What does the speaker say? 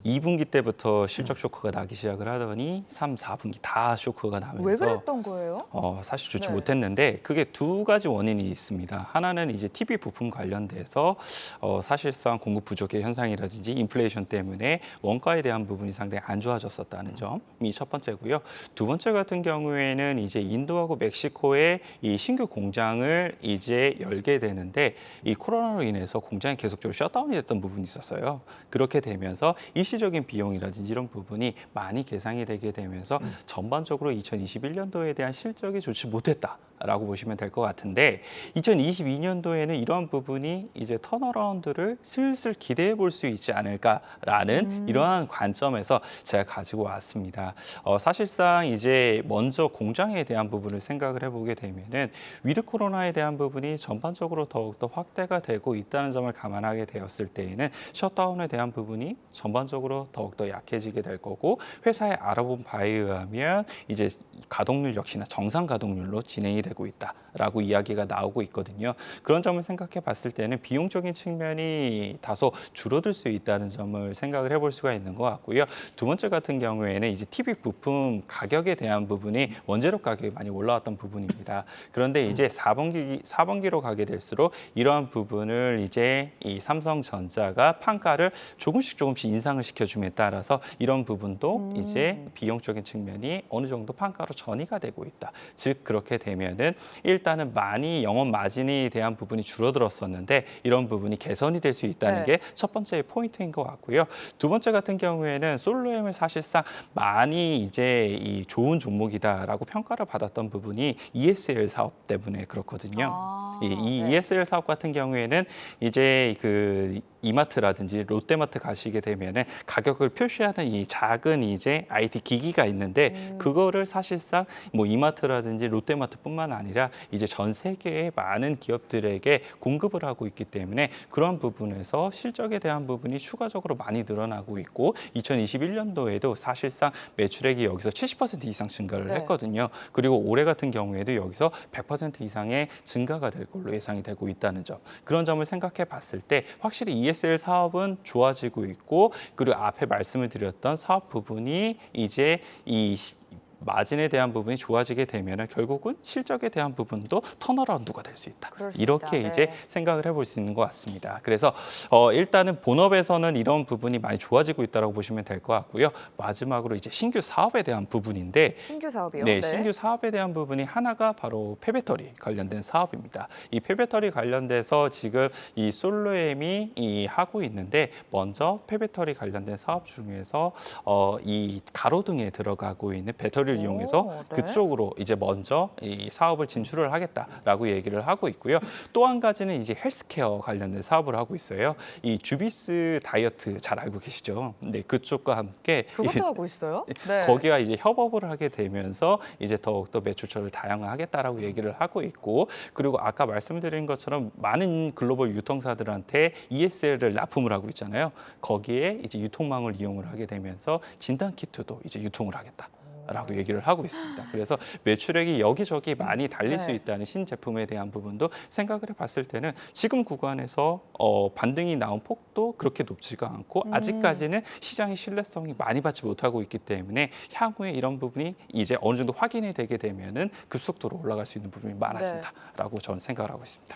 2분기 때부터 실적 쇼크가 나기 시작을 하더니 3, 4분기 다 쇼크가 왜 나면서 그랬던 거예요? 사실 좋지 네. 못했는데 그게 두 가지 원인이 있습니다. 하나는 이제 TV 부품 관련돼서 사실상 공급 부족의 현상이라든지 인플레이션 때문에 원가에 대한 부분이 상당히 안 좋아졌었다는 점이 첫 번째고요. 두 번째 같은 경우에는 이제 인도하고 멕시코에 이 신규 공장을 이제 열게 되는데 이 코로나로 인해서 공장이 계속적으로 셧다운이 됐던 부분이 있었어요. 그렇게 되면서 일시적인 비용이라든지 이런 부분이 많이 계상이 되게 되면서 전반적으로 2021년도에 대한 실적이 좋지 못했다라고 보시면 될 것 같은데 2022년도에는 이러한 부분이 이제 턴어라운드를 슬슬 기대해 볼 수 있지 않을까라는 이러한 관점에서 제가 가지고 왔습니다. 사실상 이제 먼저 공장에 대한 부분을 생각을 해보게 되면은 위드 코로나에 대한 부분이 전반적으로 더욱더 확대가 되고 있다는 점을 감안하게 되었을 때에는 셧다운에 대한 부분이 전반적으로 더욱더 약해지게 될 거고 회사의 알아본 바에 의하면 이제 가동률 역시나 정상 가동률로 진행이 되고 있다라고 이야기가 나오고 있거든요. 그런 점을 생각해 봤을 때는 비용적인 측면이 다소 줄어들 수 있다는 점을 생각을 해볼 수가 있는 것 같고요. 두 번째 같은 경우에는 이제 TV 부품 가격에 대한 부분이 원재료 가격이 많이 올라왔던 부분입니다. 그런데 이제 4분기로 가게 될수록 이러한 부분을 이제 이 삼성전자가 판가를 조금씩 인상을 시켜줌에 따라서 이런 부분도 이제 비용적인 측면이 어느 정도 판가로 전이가 되고 있다. 즉 그렇게 되면은 일단은 많이 영업 마진에 대한 부분이 줄어들었었는데 이런 부분이 개선이 될 수 있다는 네. 게 첫 번째 포인트인 것 같고요. 두 번째 같은 경우에는 솔로엠을 사실상 많이 이제 이 좋은 종목이다라고 평가를 받았던 부분이 ESL 사업 때문에 그렇거든요. 이 네. ESL 사업 같은 경우에는 이제 그 이마트라든지 롯데마트 가시게 되면은 가격을 표시하는 이 작은 이제 IT 기기가 있는데 그거를 사실상 뭐 이마트라든지 롯데마트뿐만 아니라 이제 전 세계의 많은 기업들에게 공급을 하고 있기 때문에 그런 부분에서 실적에 대한 부분이 추가적으로 많이 늘어나고 있고 2021년도에도 사실상 매출액이 여기서 70% 이상 증가를 네. 했거든요. 그리고 올해 같은 경우에도 여기서 100% 이상의 증가가 될 걸로 예상이 되고 있다는 점. 그런 점을 생각해 봤을 때 확실히 ESL 사업은 좋아지고 있고 그리고 앞에 말씀을 드렸던 사업 부분이 이제 이 마진에 대한 부분이 좋아지게 되면 결국은 실적에 대한 부분도 턴어라운드가 될 수 있다. 그럴 수 이렇게 있다. 이제 네. 생각을 해볼 수 있는 것 같습니다. 그래서 일단은 본업에서는 이런 부분이 많이 좋아지고 있다고 보시면 될 것 같고요. 마지막으로 이제 신규 사업에 대한 부분인데 신규 사업이요? 네, 네. 신규 사업에 대한 부분이 하나가 바로 폐배터리 관련된 사업입니다. 이 폐배터리 관련돼서 지금 이 솔로엠이 하고 있는데 먼저 폐배터리 관련된 사업 중에서 이 가로등에 들어가고 있는 배터리를 이용해서 오, 네. 그쪽으로 이제 먼저 이 사업을 진출을 하겠다라고 얘기를 하고 있고요. 또 한 가지는 이제 헬스케어 관련된 사업을 하고 있어요. 이 주비스 다이어트 잘 알고 계시죠? 네, 그쪽과 함께 그것도 하고 있어요? 네. 거기와 이제 협업을 하게 되면서 이제 더욱더 매출처를 다양화하겠다라고 얘기를 하고 있고 그리고 아까 말씀드린 것처럼 많은 글로벌 유통사들한테 ESL을 납품을 하고 있잖아요. 거기에 이제 유통망을 이용을 하게 되면서 진단 키트도 이제 유통을 하겠다. 라고 얘기를 하고 있습니다. 그래서 매출액이 여기저기 많이 달릴 수 네. 있다는 신제품에 대한 부분도 생각을 해봤을 때는 지금 구간에서 반등이 나온 폭도 그렇게 높지가 않고 아직까지는 시장의 신뢰성이 많이 받지 못하고 있기 때문에 향후에 이런 부분이 이제 어느 정도 확인이 되게 되면은 급속도로 올라갈 수 있는 부분이 많아진다라고 저는 생각을 하고 있습니다.